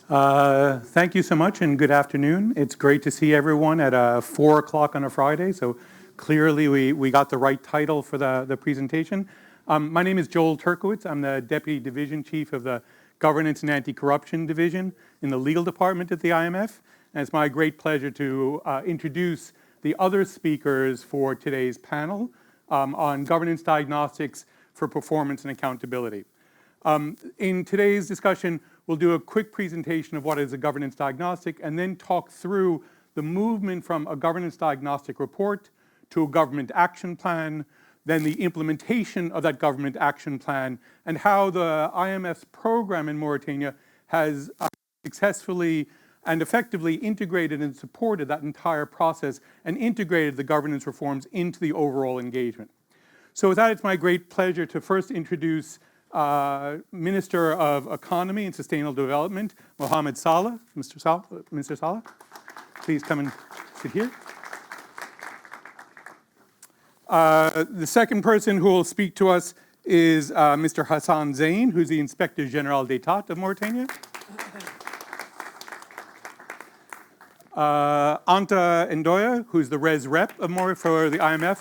Thank you so much and good afternoon. It's great to see everyone at 4 o'clock on a Friday. So clearly we got the right title for the presentation. My name is Joel Turkowitz. I'm the Deputy Division Chief of the Governance and Anti-Corruption Division in the Legal Department at the IMF. And it's my great pleasure to introduce the other speakers for today's panel on Governance Diagnostics for Performance and Accountability. In today's discussion, we'll do a quick presentation of what is a governance diagnostic and then talk through the movement from a governance diagnostic report to a government action plan, then the implementation of that government action plan, and how the IMF's program in Mauritania has successfully and effectively integrated and supported that entire process and integrated the governance reforms into the overall engagement. So with that, it's my great pleasure to first introduce Minister of Economy and Sustainable Development, Mohamed Saleh. Mr. Saleh, please come and sit here. The second person who will speak to us is Mr. Hassan Zain, who's the Inspector General d'Etat of Mauritania. Anta Ndoye, who's the Res Rep for the IMF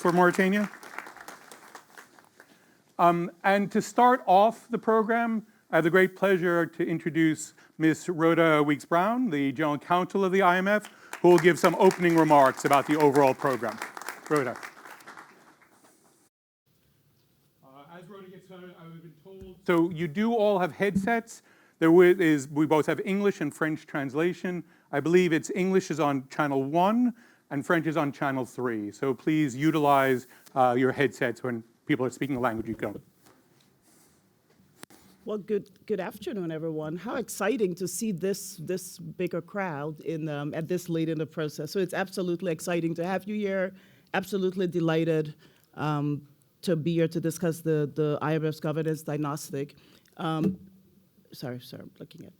for Mauritania. And to start off the program, I have the great pleasure to introduce Ms. Rhoda Weeks-Brown, the General Counsel of the IMF, who will give some opening remarks about the overall program. Rhoda. As Rhoda gets started, I've been told, so you do all have headsets. We both have English and French translation. I believe English is on channel 1 and French is on channel 3. So please utilize your headsets when people are speaking the language you don't. Well, good afternoon, everyone. How exciting to see this bigger crowd at this late in the process. So it's absolutely exciting to have you here. Absolutely delighted to be here to discuss the IMF's governance diagnostic. Sorry, I'm looking at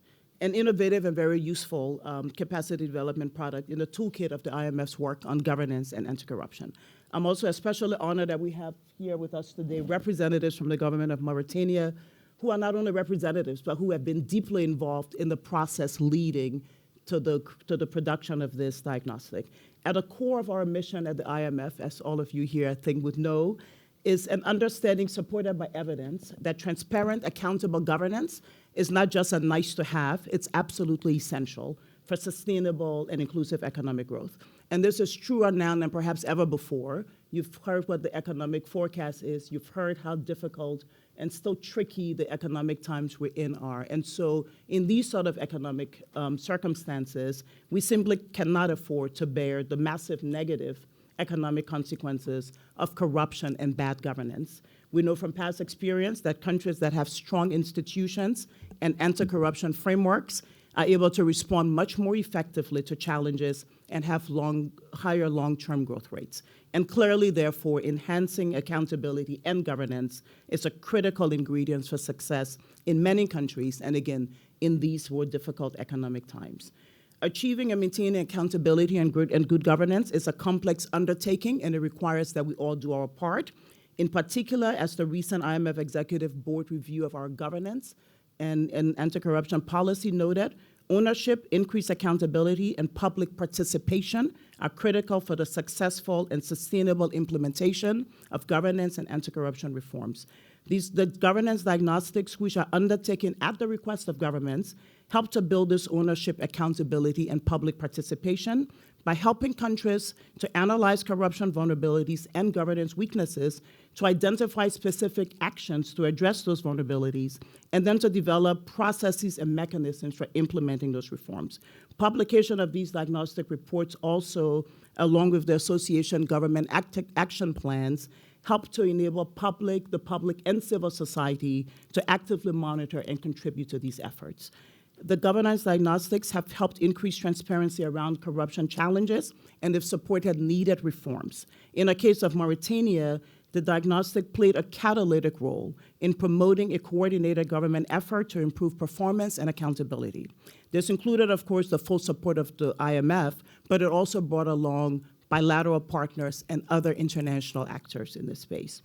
an innovative and very useful capacity development product in the toolkit of the IMF's work on governance and anti-corruption. I'm also especially honored that we have here with us today representatives from the government of Mauritania, who are not only representatives, but who have been deeply involved in the process leading to the production of this diagnostic. At the core of our mission at the IMF, as all of you here I think would know, is an understanding supported by evidence that transparent, accountable governance is not just a nice to have, it's absolutely essential for sustainable and inclusive economic growth. And this is truer now than perhaps ever before. You've heard what the economic forecast is. You've heard how difficult and still tricky the economic times we're in are. And so in these sort of economic circumstances, we simply cannot afford to bear the massive negative economic consequences of corruption and bad governance. We know from past experience that countries that have strong institutions and anti-corruption frameworks are able to respond much more effectively to challenges and have higher long-term growth rates. And clearly, therefore, enhancing accountability and governance is a critical ingredient for success in many countries, and again, in these more difficult economic times. Achieving and maintaining accountability and good governance is a complex undertaking, and it requires that we all do our part. In particular, as the recent IMF Executive Board review of our governance and anti-corruption policy noted, ownership, increased accountability, and public participation are critical for the successful and sustainable implementation of governance and anti-corruption reforms. The governance diagnostics, which are undertaken at the request of governments, help to build this ownership, accountability, and public participation by helping countries to analyze corruption vulnerabilities and governance weaknesses, to identify specific actions to address those vulnerabilities, and then to develop processes and mechanisms for implementing those reforms. Publication of these diagnostic reports also, along with the association government action plans, help to enable the public and civil society to actively monitor and contribute to these efforts. The governance diagnostics have helped increase transparency around corruption challenges and have supported needed reforms. In the case of Mauritania, the diagnostic played a catalytic role in promoting a coordinated government effort to improve performance and accountability. This included, of course, the full support of the IMF, but it also brought along bilateral partners and other international actors in this space.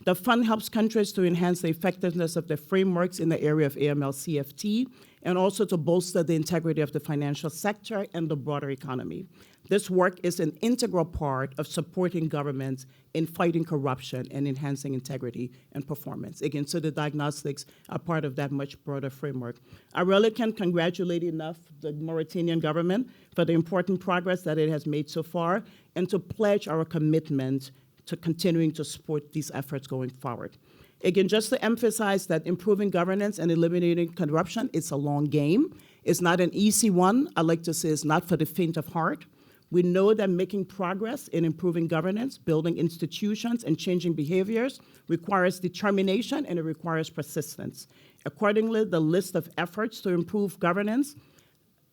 The fund helps countries to enhance the effectiveness of their frameworks in the area of AML-CFT and also to bolster the integrity of the financial sector and the broader economy. This work is an integral part of supporting governments in fighting corruption and enhancing integrity and performance. Again, so the diagnostics are part of that much broader framework. I really can't congratulate enough the Mauritanian government for the important progress that it has made so far, and to pledge our commitment to continuing to support these efforts going forward. Again, just to emphasize that improving governance and eliminating corruption, it's a long game. It's not an easy one. I like to say it's not for the faint of heart. We know that making progress in improving governance, building institutions, and changing behaviors requires determination and it requires persistence. Accordingly, the list of efforts to improve governance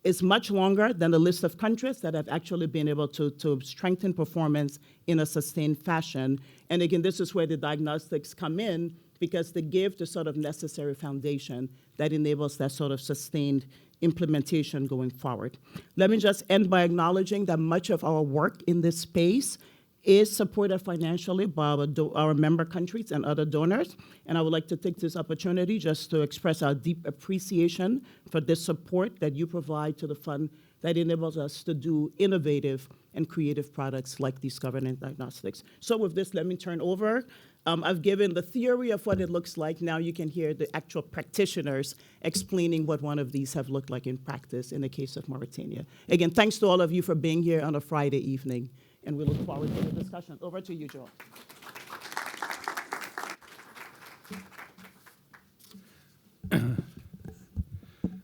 is much longer than the list of countries that have actually been able to strengthen performance in a sustained fashion. And again, this is where the diagnostics come in, because they give the sort of necessary foundation that enables that sort of sustained implementation going forward. Let me just end by acknowledging that much of our work in this space is supported financially by our member countries and other donors. And I would like to take this opportunity just to express our deep appreciation for this support that you provide to the fund that enables us to do innovative and creative products like these governance diagnostics. So with this, let me turn over. I've given the theory of what it looks like. Now you can hear the actual practitioners explaining what one of these have looked like in practice in the case of Mauritania. Again, thanks to all of you for being here on a Friday evening, and we look forward to the discussion. Over to you, Joel.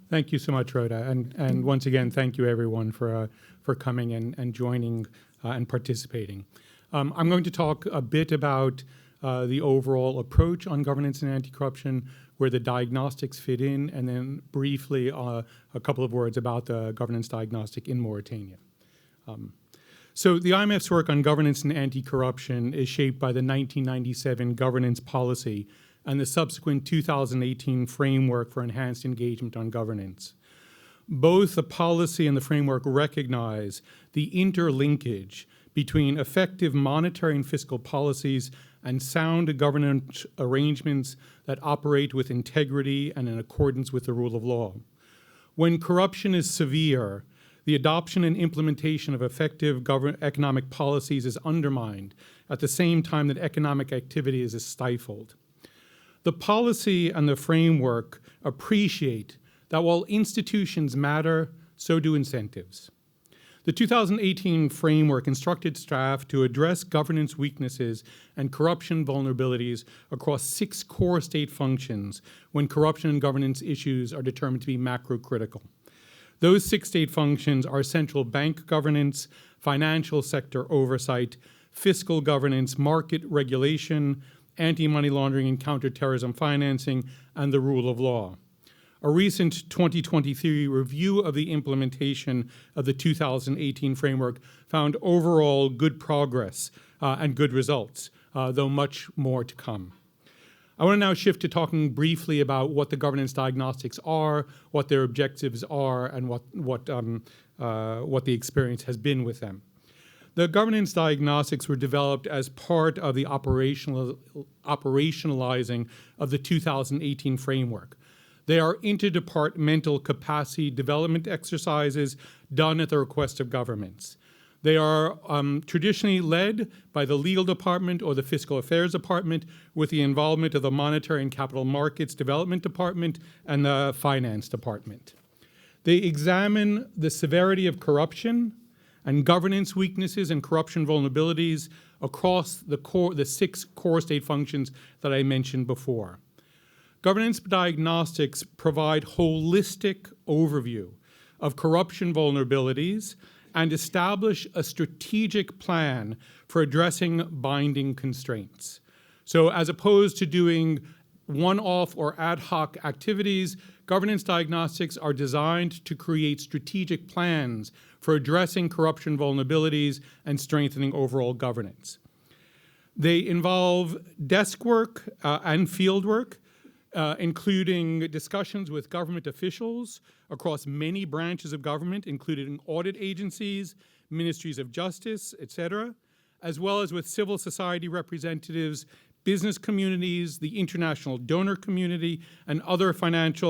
Thank you so much, Rhoda, and once again, thank you everyone for coming and joining and participating. I'm going to talk a bit about the overall approach on governance and anti-corruption, where the diagnostics fit in, and then briefly a couple of words about the governance diagnostic in Mauritania. So the IMF's work on governance and anti-corruption is shaped by the 1997 governance policy and the subsequent 2018 framework for enhanced engagement on governance. Both the policy and the framework recognize the interlinkage between effective monetary and fiscal policies and sound governance arrangements that operate with integrity and in accordance with the rule of law. When corruption is severe, the adoption and implementation of effective economic policies is undermined at the same time that economic activity is stifled. The policy and the framework appreciate that while institutions matter, so do incentives. The 2018 framework instructed staff to address governance weaknesses and corruption vulnerabilities across 6 core state functions when corruption and governance issues are determined to be macro-critical. Those 6 state functions are central bank governance, financial sector oversight, fiscal governance, market regulation, anti-money laundering and counterterrorism financing, and the rule of law. A recent 2023 review of the implementation of the 2018 framework found overall good progress and good results, though much more to come. I want to now shift to talking briefly about what the governance diagnostics are, what their objectives are, and what the experience has been with them. The governance diagnostics were developed as part of the operationalizing of the 2018 framework. They are interdepartmental capacity development exercises done at the request of governments. They are traditionally led by the legal department or the fiscal affairs department, with the involvement of the monetary and capital markets development department and the finance department. They examine the severity of corruption and governance weaknesses and corruption vulnerabilities across the 6 core state functions that I mentioned before. Governance diagnostics provide holistic overview of corruption vulnerabilities and establish a strategic plan for addressing binding constraints. So as opposed to doing one-off or ad hoc activities, governance diagnostics are designed to create strategic plans for addressing corruption vulnerabilities and strengthening overall governance. They involve desk work and field work, including discussions with government officials across many branches of government, including audit agencies, ministries of justice, etc., as well as with civil society representatives, business communities, the international donor community, and other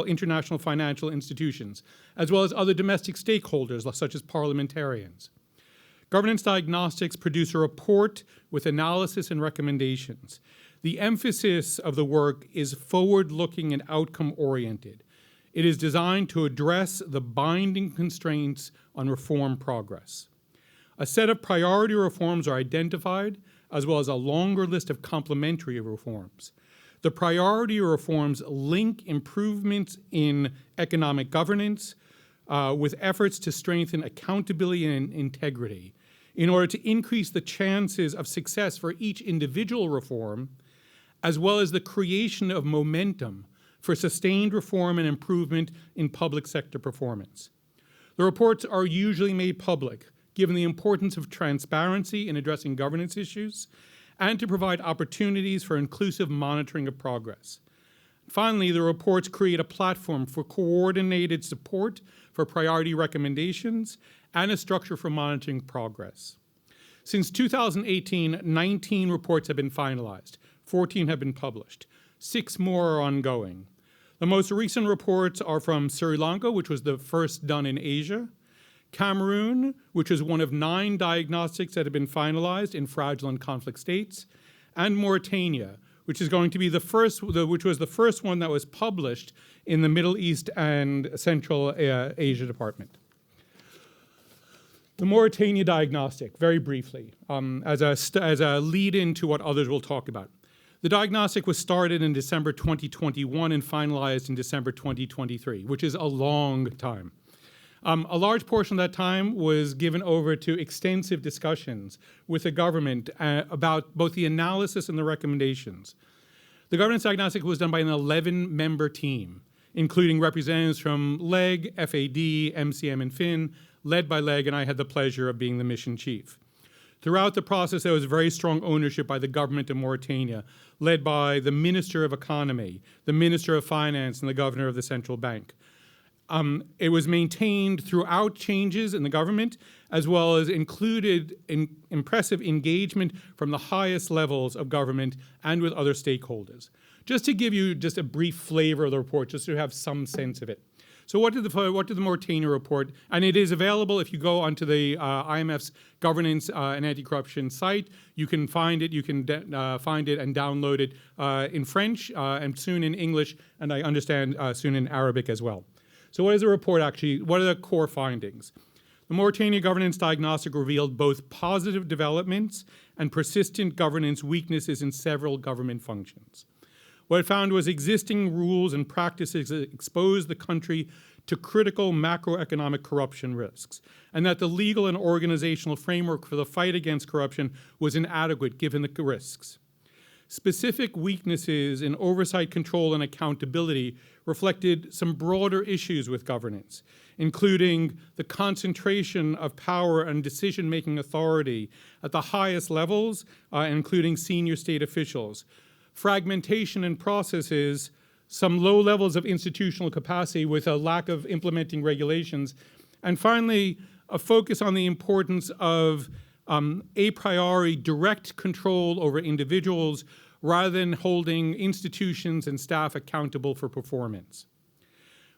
international financial institutions, as well as other domestic stakeholders, such as parliamentarians. Governance Diagnostics produce a report with analysis and recommendations. The emphasis of the work is forward-looking and outcome-oriented. It is designed to address the binding constraints on reform progress. A set of priority reforms are identified, as well as a longer list of complementary reforms. The priority reforms link improvements in economic governance with efforts to strengthen accountability and integrity in order to increase the chances of success for each individual reform, as well as the creation of momentum for sustained reform and improvement in public sector performance. The reports are usually made public, given the importance of transparency in addressing governance issues, and to provide opportunities for inclusive monitoring of progress. Finally, the reports create a platform for coordinated support for priority recommendations and a structure for monitoring progress. Since 2018, 19 reports have been finalized, 14 have been published, 6 more are ongoing. The most recent reports are from Sri Lanka, which was the first done in Asia, Cameroon, which is one of 9 diagnostics that have been finalized in fragile and conflict states, and Mauritania, which is going to be which was the first one that was published in the Middle East and Central Asia Department. The Mauritania diagnostic, very briefly, as a lead-in to what others will talk about. The diagnostic was started in December 2021 and finalized in December 2023, which is a long time. A large portion of that time was given over to extensive discussions with the government about both the analysis and the recommendations. The Governance Diagnostic was done by an 11-member team, including representatives from LEG, FAD, MCM, and FIN, led by LEG, and I had the pleasure of being the mission chief. Throughout the process, there was very strong ownership by the government of Mauritania, led by the Minister of Economy, the Minister of Finance, and the Governor of the Central Bank. It was maintained throughout changes in the government, as well as included impressive engagement from the highest levels of government and with other stakeholders. Just to give you just a brief flavor of the report, just to have some sense of it. So what did the Mauritania report, and it is available if you go onto the IMF's Governance and Anti-Corruption site. You can find it, find it and download it in French and soon in English, and I understand soon in Arabic as well. So what is the report actually? What are the core findings? The Mauritania Governance Diagnostic revealed both positive developments and persistent governance weaknesses in several government functions. What it found was existing rules and practices that exposed the country to critical macroeconomic corruption risks, and that the legal and organizational framework for the fight against corruption was inadequate given the risks. Specific weaknesses in oversight, control, and accountability reflected some broader issues with governance, including the concentration of power and decision-making authority at the highest levels, including senior state officials, fragmentation in processes, some low levels of institutional capacity with a lack of implementing regulations, and finally, a focus on the importance of a priori direct control over individuals rather than holding institutions and staff accountable for performance.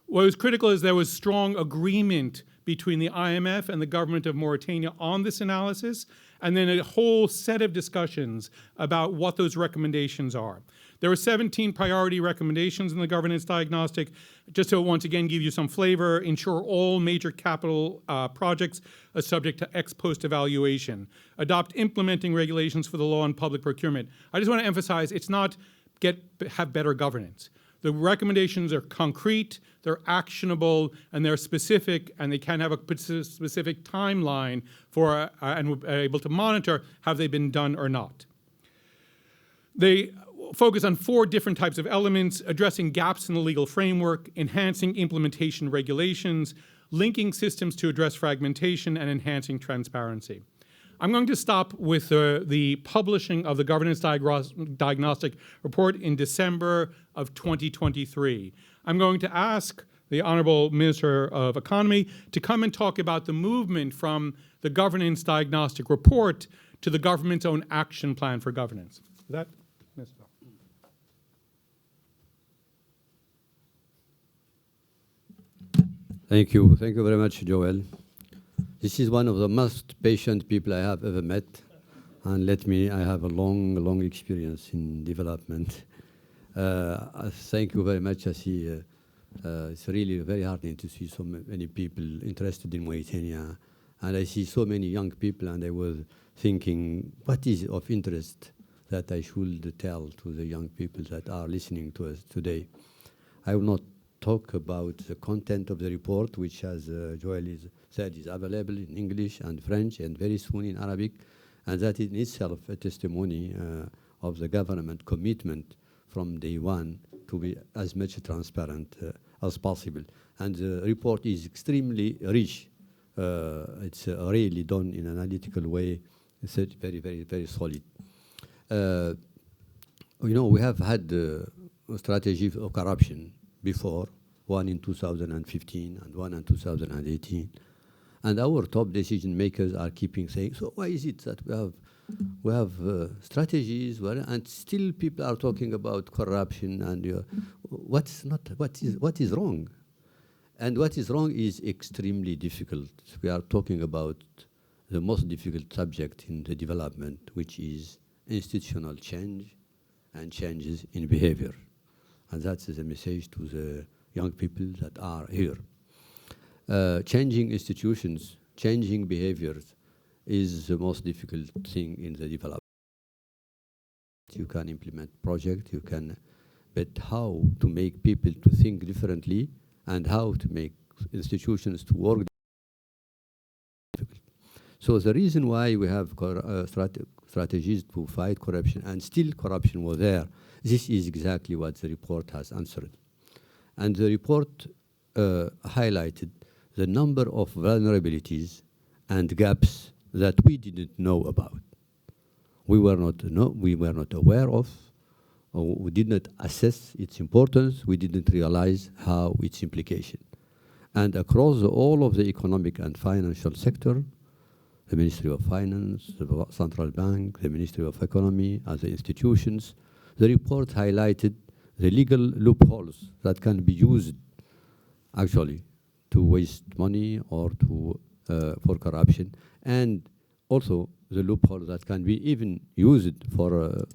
What was critical is there was strong agreement between the IMF and the government of Mauritania on this analysis, and then a whole set of discussions about what those recommendations are. There were 17 priority recommendations in the Governance Diagnostic. Just to once again give you some flavor, ensure all major capital projects are subject to ex post evaluation. Adopt implementing regulations for the law on public procurement. I just want to emphasize it's not have better governance. The recommendations are concrete, they're actionable, and they're specific, and they can have a specific timeline for, and we're able to monitor, have they been done or not. They focus on 4 different types of elements: addressing gaps in the legal framework, enhancing implementation regulations, linking systems to address fragmentation, and enhancing transparency. I'm going to stop with the publishing of the Governance Diagnostic Report in December of 2023. I'm going to ask the Honorable Minister of Economy to come and talk about the movement from the Governance Diagnostic Report to the government's own action plan for governance. Is that, Ms. Bell? Thank you very much, Joel. This is one of the most patient people I have ever met. And I have a long experience in development. Thank you very much. I see it's really very heartening to see so many people interested in Mauritania. And I see so many young people, and I was thinking, what is of interest that I should tell to the young people that are listening to us today? I will not talk about the content of the report, which, as Joel said, is available in English and French and very soon in Arabic. And that is in itself a testimony of the government commitment from day one to be as much transparent as possible. And the report is extremely rich. It's really done in an analytical way. It's very solid. We have had strategies of corruption before, one in 2015 and one in 2018. And our top decision makers are keeping saying, so why is it that we have strategies and still people are talking about corruption and what is wrong? And what is wrong is extremely difficult. We are talking about the most difficult subject in the development, which is institutional change and changes in behavior. And that's the message to the young people that are here. Changing institutions, changing behaviors is the most difficult thing in the development. You can implement projects, but how to make people to think differently and how to make institutions to work difficult. So the reason why we have strategies to fight corruption, and still corruption was there, this is exactly what the report has answered. And the report highlighted the number of vulnerabilities and gaps that we didn't know about. We were not aware of, or we did not assess its importance, we didn't realize how its implication. And across all of the economic and financial sector, the Ministry of Finance, the Central Bank, the Ministry of Economy, other institutions, the report highlighted the legal loopholes that can be used actually to waste money or for corruption, and also the loophole that can be even used for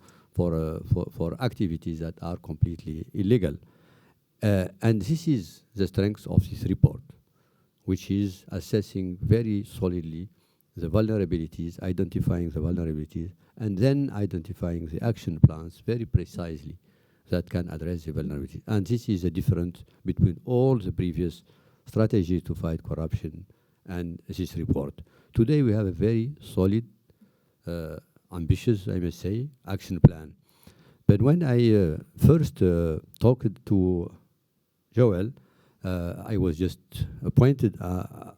activities that are completely illegal. And this is the strength of this report, which is assessing very solidly the vulnerabilities, identifying the vulnerabilities, and then identifying the action plans very precisely that can address the vulnerabilities. And this is a difference between all the previous strategies to fight corruption and this report. Today we have a very solid, ambitious, I must say, action plan. But when I first talked to Joel, I was just appointed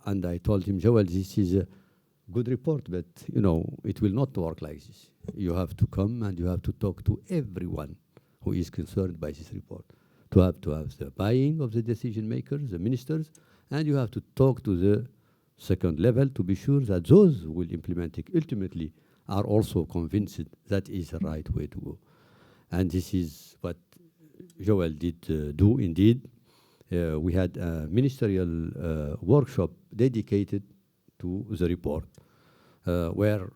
and I told him, Joel, this is a good report, but it will not work like this. You have to come and you have to talk to everyone who is concerned by this report, to have the buying of the decision makers, the ministers, and you have to talk to the second level to be sure that those who will implement it ultimately are also convinced that is the right way to go. And this is what Joel did do indeed. We had a ministerial workshop dedicated to the report, where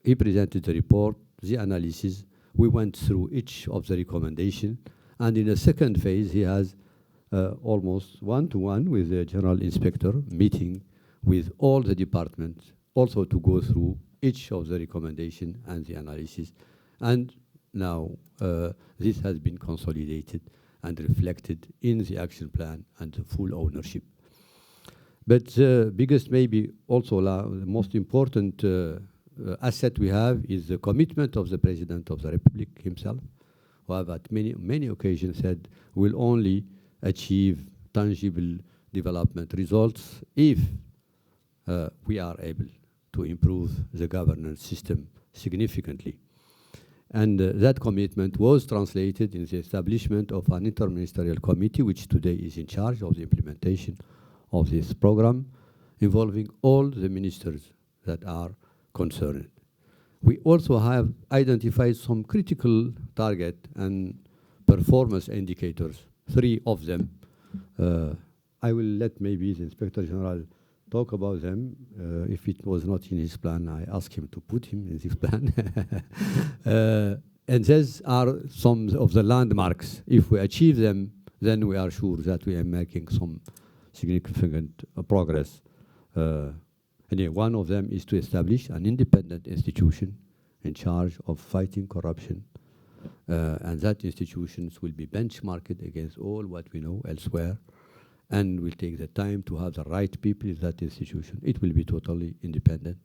he presented the report, the analysis. We went through each of the recommendations, and in a second phase, he has almost one-to-one with the general inspector, meeting with all the departments, also to go through each of the recommendations and the analysis. And now this has been consolidated and reflected in the action plan and the full ownership. But the biggest, maybe also the most important asset we have is the commitment of the President of the Republic himself, who have at many occasions said we'll only achieve tangible development results if we are able to improve the governance system significantly. And that commitment was translated in the establishment of an interministerial committee, which today is in charge of the implementation of this program, involving all the ministers that are concerned. We also have identified some critical target and performance indicators, 3 of them. I will let maybe the Inspector General talk about them. If it was not in his plan, I ask him to put him in his plan. And these are some of the landmarks. If we achieve them, then we are sure that we are making some significant progress. Anyway, one of them is to establish an independent institution in charge of fighting corruption. And that institutions will be benchmarked against all what we know elsewhere, and will take the time to have the right people in that institution. It will be totally independent.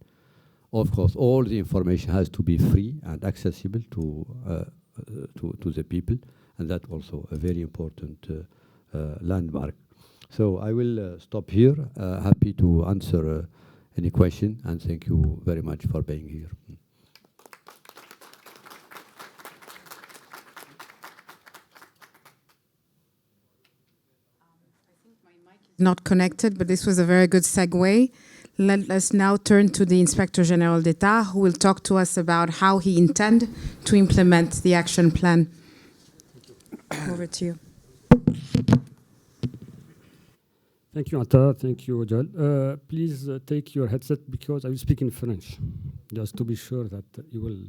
Of course, all the information has to be free and accessible to the people, and that's also a very important landmark. So I will stop here. Happy to answer any question, and thank you very much for being here. Not connected, but this was a very good segue. Let us now turn to the Inspector General d'État, who will talk to us about how he intends to implement the action plan. Over to you. Thank you, Anta. Thank you, Joel. Please take your headset because I will speak in French, just to be sure that you will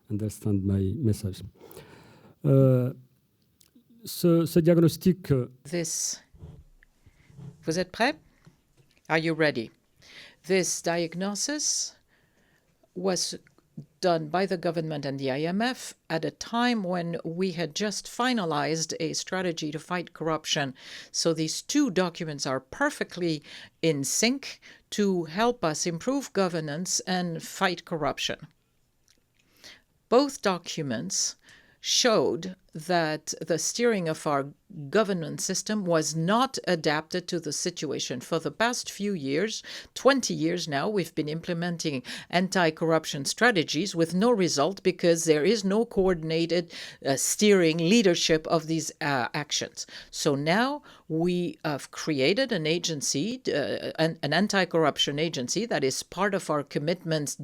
understand my message. Ce diagnostic. Vous êtes prêts? Are you ready? This diagnosis was done by the government and the IMF at a time when we had just finalized a strategy to fight corruption. So these two documents are perfectly in sync to help us improve governance and fight corruption. Both documents showed that the steering of our governance system was not adapted to the situation. For the past few years, 20 years now, we've been implementing anti-corruption strategies with no result because there is no coordinated steering leadership of these actions. So now we have created an agency, an anti-corruption agency that is part of our commitments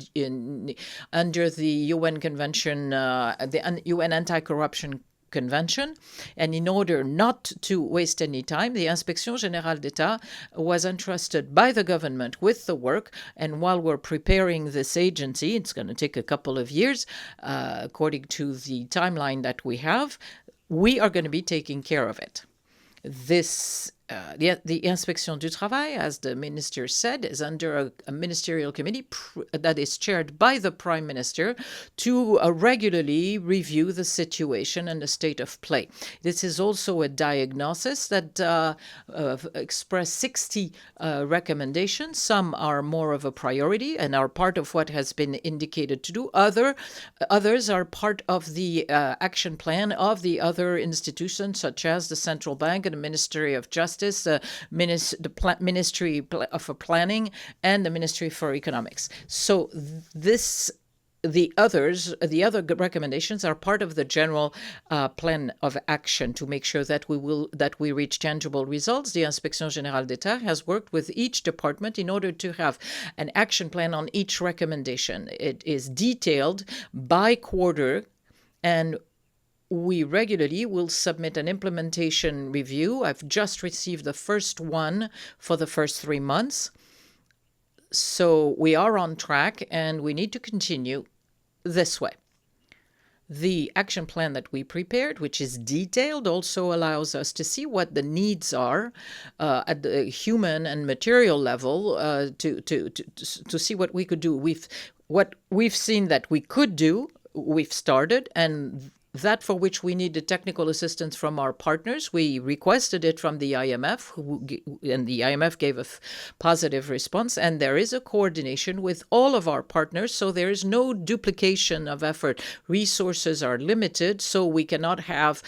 under the UN Convention, the UN Anti-Corruption Convention. And in order not to waste any time, the Inspection Générale d'État was entrusted by the government with the work. And while we're preparing this agency, it's going to take a couple of years, according to the timeline that we have, we are going to be taking care of it. This the Inspection du Travail, as the minister said, is under a ministerial committee that is chaired by the Prime Minister to regularly review the situation and the state of play. This is also a diagnosis that express 60 recommendations. Some are more of a priority and are part of what has been indicated to do. Others are part of the action plan of the other institutions, such as the Central Bank and the Ministry of Justice, the Ministry of Planning, and the Ministry for Economics. So the other recommendations are part of the general plan of action to make sure that we reach tangible results. The Inspection Générale d'État has worked with each department in order to have an action plan on each recommendation. It is detailed by quarter, and we regularly will submit an implementation review. I've just received the first one for the first 3 months. So we are on track, and we need to continue this way. The action plan that we prepared, which is detailed, also allows us to see what the needs are at the human and material level to see what we could do. What we've seen that we could do, we've started, and that for which we needed technical assistance from our partners, we requested it from the IMF, and the IMF gave a positive response. And there is a coordination with all of our partners, so there is no duplication of effort. Resources are limited, so we cannot have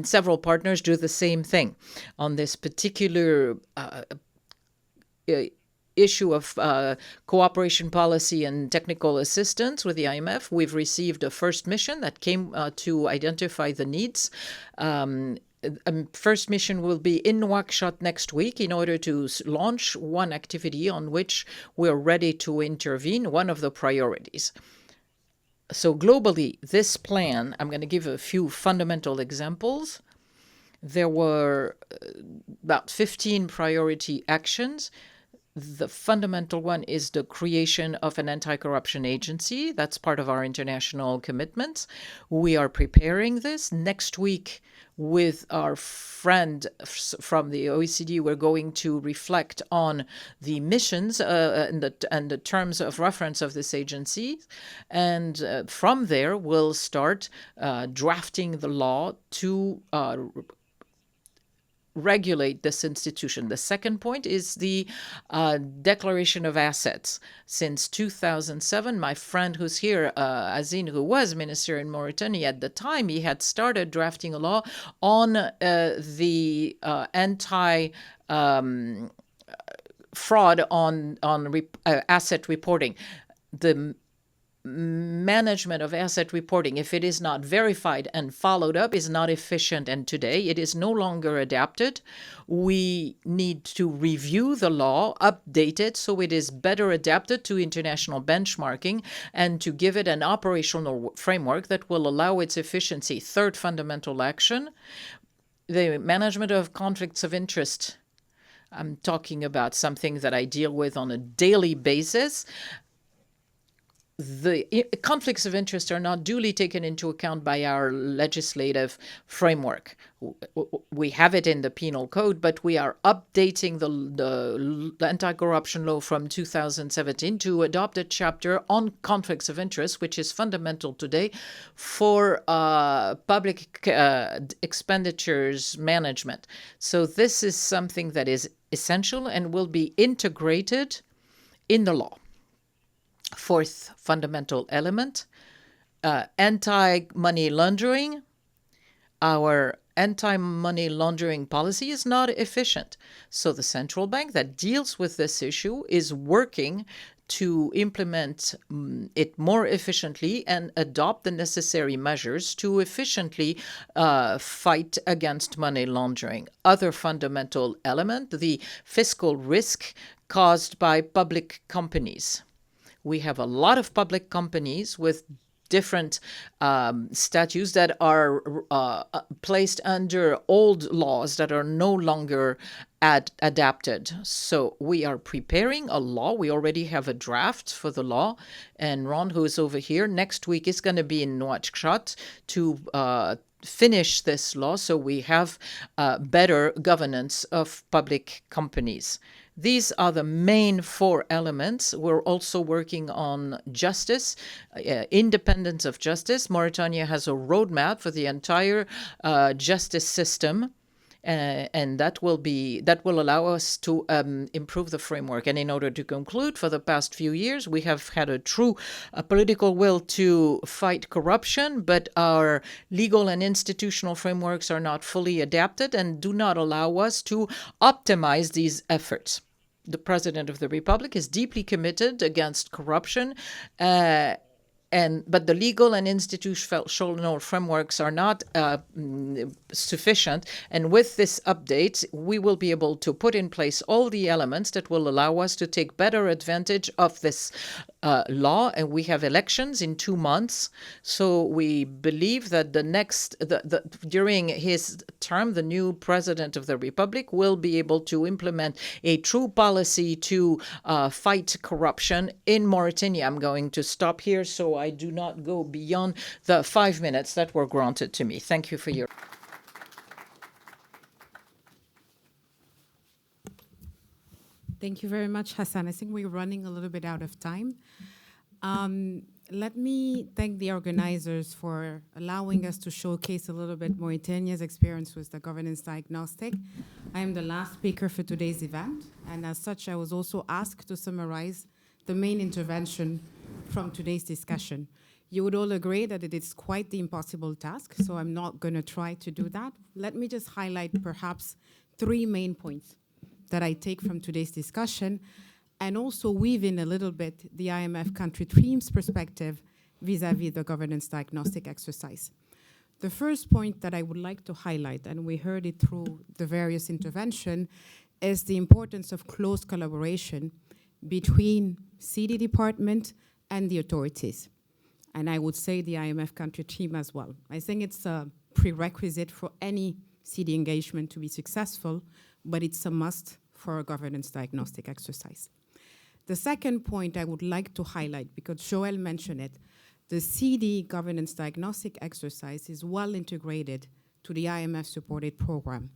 several partners do the same thing. On this particular issue of cooperation policy and technical assistance with the IMF, we've received a first mission that came to identify the needs. First mission will be in Nouakchott next week in order to launch one activity on which we're ready to intervene, one of the priorities. So globally, this plan, I'm going to give a few fundamental examples. There were about 15 priority actions. The fundamental one is the creation of an anti-corruption agency. That's part of our international commitments. We are preparing this. Next week, with our friend from the OECD, we're going to reflect on the missions and the terms of reference of this agency. And from there, we'll start drafting the law to regulate this institution. The second point is the declaration of assets. Since 2007, my friend who's here, Azin, who was minister in Mauritania at the time, he had started drafting a law on the anti fraud on asset reporting. The management of asset reporting, if it is not verified and followed up, is not efficient. And today it is no longer adapted. We need to review the law, update it so it is better adapted to international benchmarking and to give it an operational framework that will allow its efficiency. Third fundamental action, the management of conflicts of interest. I'm talking about something that I deal with on a daily basis. The conflicts of interest are not duly taken into account by our legislative framework. We have it in the penal code, but we are updating the anti-corruption law from 2017 to adopt a chapter on conflicts of interest, which is fundamental today for public expenditures management. So this is something that is essential and will be integrated in the law. Fourth fundamental element, anti-money laundering. Our anti-money laundering policy is not efficient. So the central bank that deals with this issue is working to implement it more efficiently and adopt the necessary measures to efficiently fight against money laundering. Other fundamental element, the fiscal risk caused by public companies. We have a lot of public companies with different statutes that are placed under old laws that are no longer adapted. So we are preparing a law. We already have a draft for the law. And Ron, who is over here, next week is going to be in Nouakchott to finish this law so we have better governance of public companies. These are the main four elements. We're also working on justice, independence of justice. Mauritania has a roadmap for the entire justice system, and that will allow us to improve the framework. And in order to conclude, for the past few years, we have had a true political will to fight corruption, but our legal and institutional frameworks are not fully adapted and do not allow us to optimize these efforts. The President of the Republic is deeply committed against corruption, but the legal and institutional frameworks are not sufficient. And with this update, we will be able to put in place all the elements that will allow us to take better advantage of this law. And we have elections in 2 months. So we believe that during his term, the new President of the Republic will be able to implement a true policy to fight corruption in Mauritania. I'm going to stop here so I do not go beyond the 5 minutes that were granted to me. Thank you for your... Thank you very much, Hassan. I think we're running a little bit out of time. Let me thank the organizers for allowing us to showcase a little bit Mauritania's experience with the Governance Diagnostic. I am the last speaker for today's event, and as such, I was also asked to summarize the main intervention from today's discussion. You would all agree that it is quite the impossible task, so I'm not going to try to do that. Let me just highlight perhaps 3 main points that I take from today's discussion, and also weave in a little bit the IMF country team's perspective vis-à-vis the governance diagnostic exercise. The first point that I would like to highlight, and we heard it through the various interventions, is the importance of close collaboration between CD department and the authorities. And I would say the IMF country team as well. I think it's a prerequisite for any CD engagement to be successful, but it's a must for a governance diagnostic exercise. The second point I would like to highlight, because Joël mentioned it, the CD governance diagnostic exercise is well integrated to the IMF-supported program.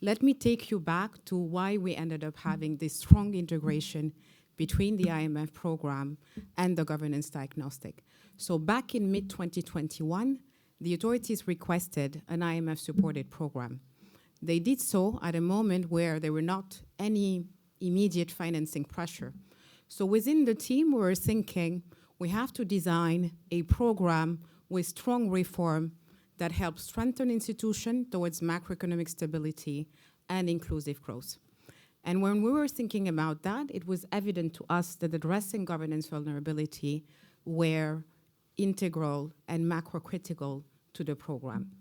Let me take you back to why we ended up having this strong integration between the IMF program and the governance diagnostic. So back in mid-2021, the authorities requested an IMF-supported program. They did so at a moment where there were not any immediate financing pressure. So within the team, we were thinking we have to design a program with strong reform that helps strengthen institutions towards macroeconomic stability and inclusive growth. And when we were thinking about that, it was evident to us that addressing governance vulnerability were integral and macro-critical to the program.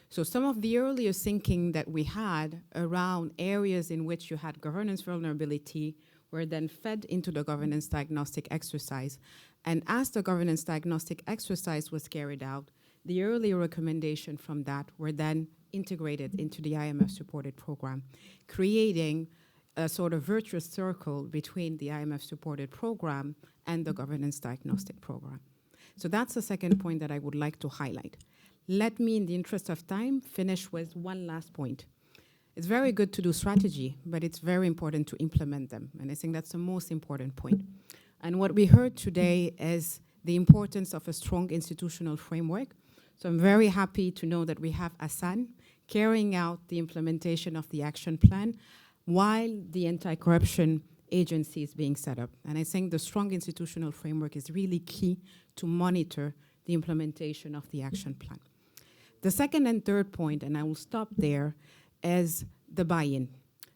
So some of the earlier thinking that we had around areas in which you had governance vulnerability were then fed into the governance diagnostic exercise. And as the governance diagnostic exercise was carried out, the earlier recommendation from that were then integrated into the IMF-supported program, creating a sort of virtuous circle between the IMF-supported program and the governance diagnostic program. So that's the second point that I would like to highlight. Let me, in the interest of time, finish with one last point. It's very good to do strategy, but it's very important to implement them. And I think that's the most important point. And what we heard today is the importance of a strong institutional framework. So I'm very happy to know that we have Hassan carrying out the implementation of the action plan while the anti-corruption agency is being set up. And I think the strong institutional framework is really key to monitor the implementation of the action plan. The second and third point, and I will stop there, is the buy-in.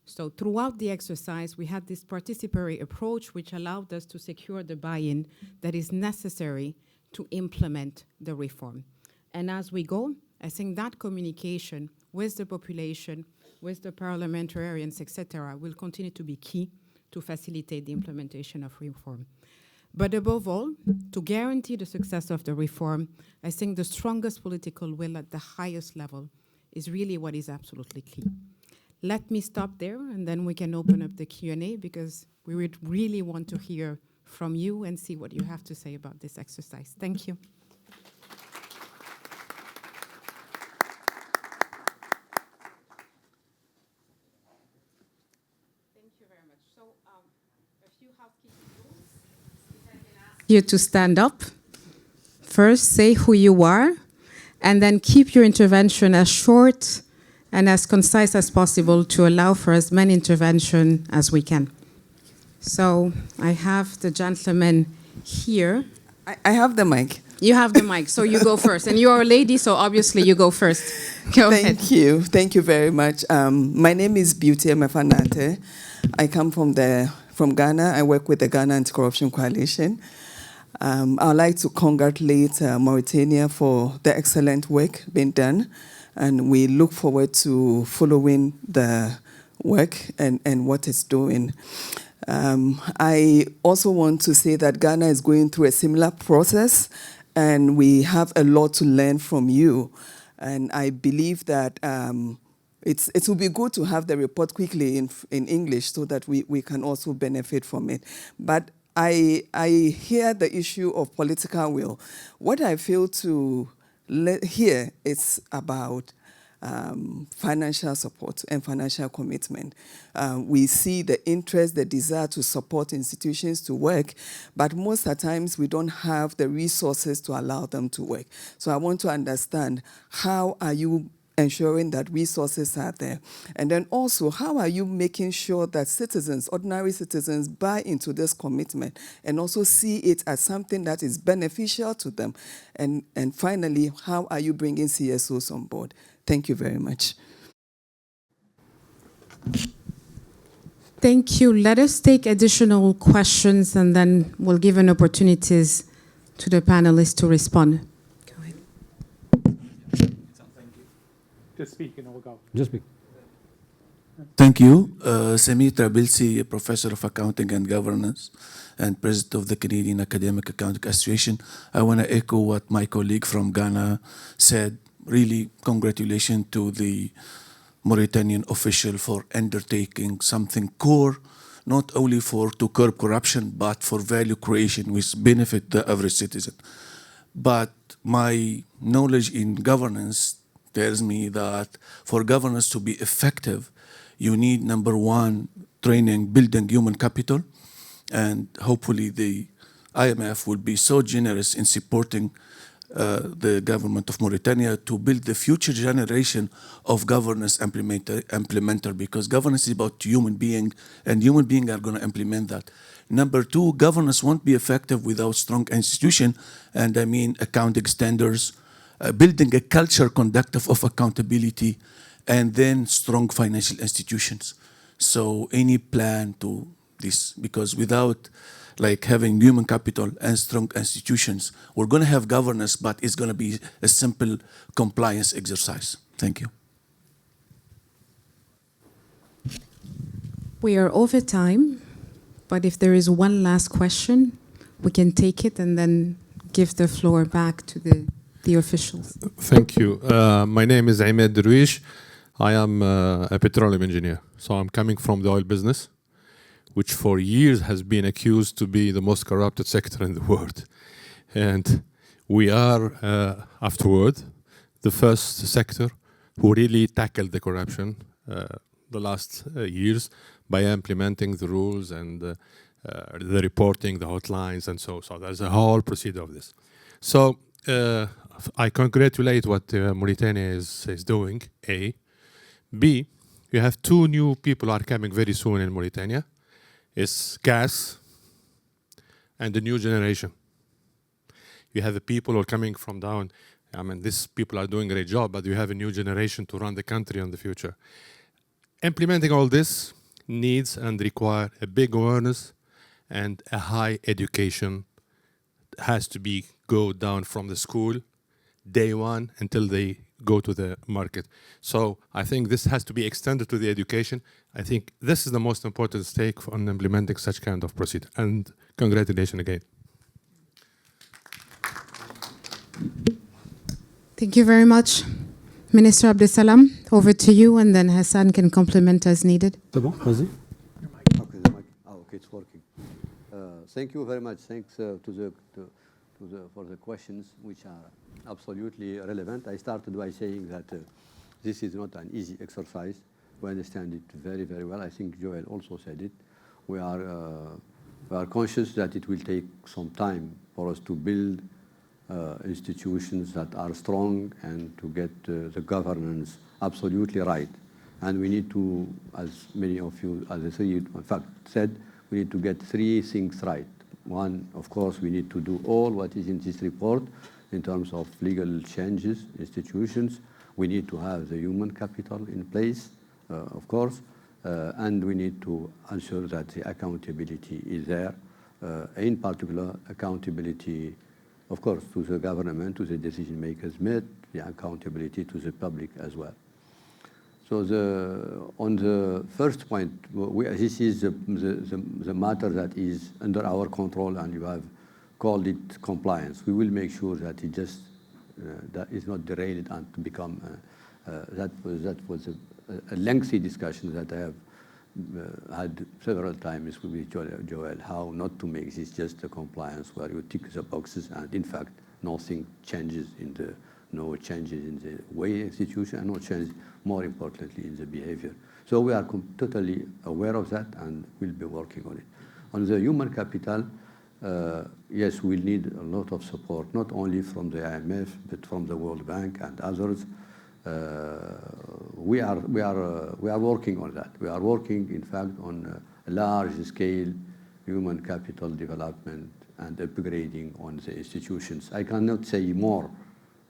So throughout the exercise, we had this participatory approach which allowed us to secure the buy-in that is necessary to implement the reform. And as we go, I think that communication with the population, with the parliamentarians, etc., will continue to be key to facilitate the implementation of reform. But above all, to guarantee the success of the reform, I think the strongest political will at the highest level is really what is absolutely key. Let me stop there, and then we can open up the Q&A, because we would really want to hear from you and see what you have to say about this exercise. Thank you. Thank you very much. So a few housekeeping rules. If I can ask you to stand up. First, say who you are, and then keep your intervention as short and as concise as possible to allow for as many interventions as we can. So I have the gentleman here. I have the mic. You have the mic, so you go first. And you're a lady, so obviously you go first. Go ahead. Thank you. Thank you very much. My name is Beauty Emefanate. I come from Ghana. I work with the Ghana Anti-Corruption Coalition. I'd like to congratulate Mauritania for the excellent work being done. And we look forward to following the work and what it's doing. I also want to say that Ghana is going through a similar process, and we have a lot to learn from you. And I believe that it will be good to have the report quickly in English so that we can also benefit from it. But I hear the issue of political will. What I feel to hear is about financial support and financial commitment. We see the interest, the desire to support institutions to work, but most of the times we don't have the resources to allow them to work. So I want to understand, how are you ensuring that resources are there? And then also, how are you making sure that citizens, ordinary citizens, buy into this commitment and also see it as something that is beneficial to them? And finally, how are you bringing CSOs on board? Thank you very much. Thank you. Let us take additional questions, and then we'll give an opportunities to the panelists to respond. Go ahead. Just speak and we'll go. Just speak. Thank you. Samir Trabilsi, a professor of accounting and governance and president of the Canadian Academic Accounting Association. I want to echo what my colleague from Ghana said. Really, congratulations to the Mauritanian official for undertaking something core, not only to curb corruption, but for value creation which benefit the average citizen. But my knowledge in governance tells me that for governance to be effective, you need, number one, training, building human capital, and hopefully the IMF will be so generous in supporting the government of Mauritania to build the future generation of governance implementer, because governance is about human being, and human beings are going to implement that. Number two, governance won't be effective without strong institution, and I mean accounting standards, building a culture conducive of accountability, and then strong financial institutions. So any plan to this, because without like having human capital and strong institutions, we're going to have governance, but it's going to be a simple compliance exercise. Thank you. We are over time, but if there is one last question, we can take it and then give the floor back to the officials. Thank you. My name is Ahmed Derwish. I am a petroleum engineer. So I'm coming from the oil business, which for years has been accused to be the most corrupted sector in the world. And we are, afterward, the first sector who really tackled the corruption the last years by implementing the rules and the reporting, the hotlines, and so. So there's a whole procedure of this. So I congratulate what Mauritania is doing, A. B, you have two new people are coming very soon in Mauritania. It's gas and the new generation. You have the people who are coming from down. I mean, these people are doing a great job, but you have a new generation to run the country in the future. Implementing all this needs and require a big awareness and a high education. It has to be go down from the school, day one, until they go to the market. So I think this has to be extended to the education. I think this is the most important stake on implementing such kind of procedure. And congratulations again. Thank you very much. Minister Abdesalam, over to you, and then Hassan can complement as needed. C'est bon, vas-y. Okay, the mic. Oh, okay, it's working. Thank you very much. Thanks for the questions, which are absolutely relevant. I started by saying that this is not an easy exercise. We understand it very, very well. I think Joel also said it. We are conscious that it will take some time for us to build institutions that are strong and to get the governance absolutely right. And we need to, as many of you, as the three, in fact, said, we need to get three things right. One, of course, we need to do all what is in this report in terms of legal changes, institutions. We need to have the human capital in place, of course, and we need to ensure that the accountability is there. In particular, accountability, of course, to the government, to the decision makers, but the accountability to the public as well. So on the first point, this is the matter that is under our control, and you have called it compliance. We will make sure that it just that is not derailed and to become that was a lengthy discussion that I have had several times with Joel, how not to make this just a compliance where you tick the boxes and in fact nothing changes no changes in the way institution and no change, more importantly, in the behavior. So we are totally aware of that and we'll be working on it. On the human capital, yes, we'll need a lot of support, not only from the IMF, but from the World Bank and others. We are working on that. We are working, in fact, on a large-scale human capital development and upgrading on the institutions. I cannot say more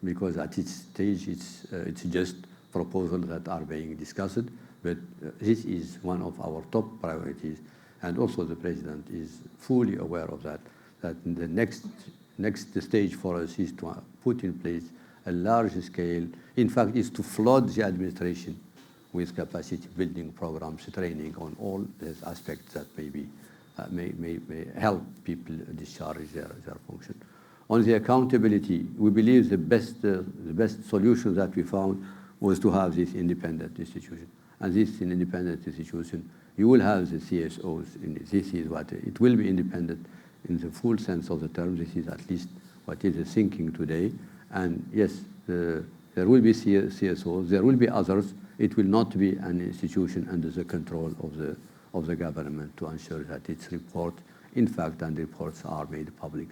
because at this stage it's just proposals that are being discussed, but this is one of our top priorities, and also the President is fully aware of that the next stage for us is to put in place a large scale, in fact, is to flood the administration with capacity building programs, training on all these aspects that may help people discharge their function. On the accountability, we believe the best solution that we found was to have this independent institution. And this is an independent institution. You will have the CSOs. This is what it will be independent in the full sense of the term. This is at least what is the thinking today. And yes, there will be CSOs. There will be others. It will not be an institution under the control of the government to ensure that its report, in fact, and reports are made public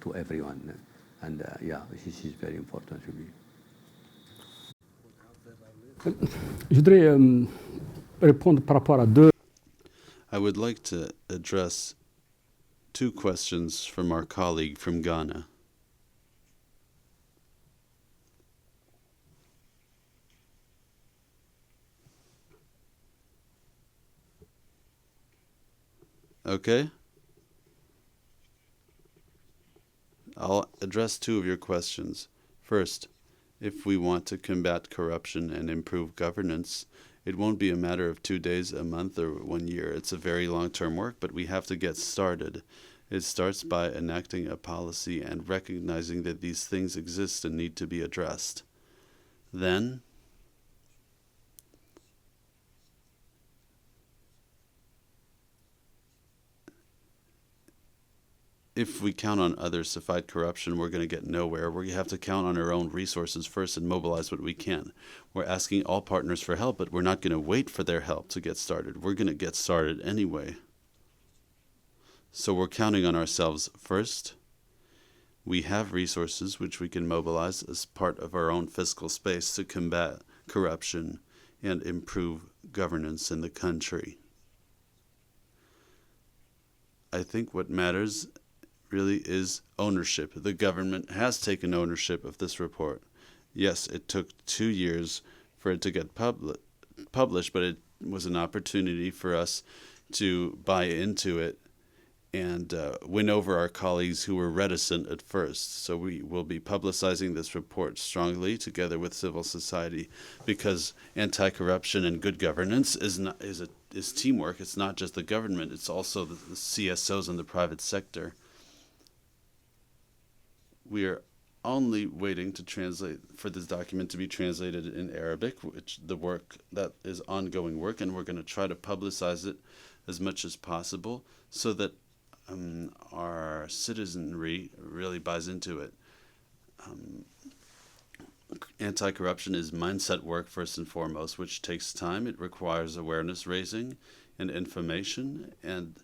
to everyone. And yeah, this is very important to me. Je voudrais répondre par rapport à deux. I would like to address two questions from our colleague from Ghana. Okay? I'll address two of your questions. First, if we want to combat corruption and improve governance, it won't be a matter of 2 days, a month, or 1 year. It's a very long-term work, but we have to get started. It starts by enacting a policy and recognizing that these things exist and need to be addressed. Then, if we count on others to fight corruption, we're going to get nowhere. We have to count on our own resources first and mobilize what we can. We're asking all partners for help, but we're not going to wait for their help to get started. We're going to get started anyway. So we're counting on ourselves first. We have resources which we can mobilize as part of our own fiscal space to combat corruption and improve governance in the country. I think what matters really is ownership. The government has taken ownership of this report. Yes, it took 2 years for it to get published, but it was an opportunity for us to buy into it and win over our colleagues who were reticent at first. So we will be publicizing this report strongly together with civil society, because anti-corruption and good governance is teamwork. It's not just the government, it's also the CSOs and the private sector. We are only waiting to translate for this document to be translated in Arabic, which the work that is ongoing work, and we're going to try to publicize it as much as possible so that our citizenry really buys into it. Anti-corruption is mindset work first and foremost, which takes time. It requires awareness raising and information, and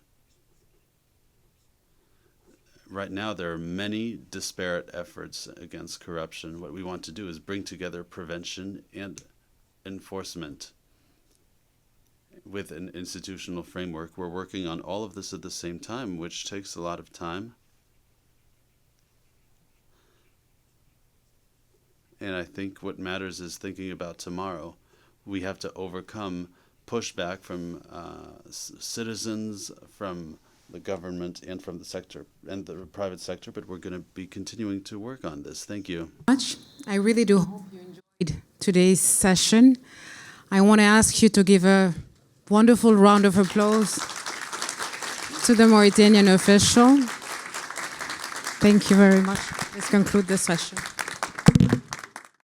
right now, there are many disparate efforts against corruption. What we want to do is bring together prevention and enforcement with an institutional framework. We're working on all of this at the same time, which takes a lot of time. And I think what matters is thinking about tomorrow. We have to overcome pushback from citizens, from the government, and from the sector and the private sector, but we're going to be continuing to work on this. Thank you. I really do hope you enjoyed today's session. I want to ask you to give a wonderful round of applause to the Mauritanian official. Thank you very much. Let's conclude the session.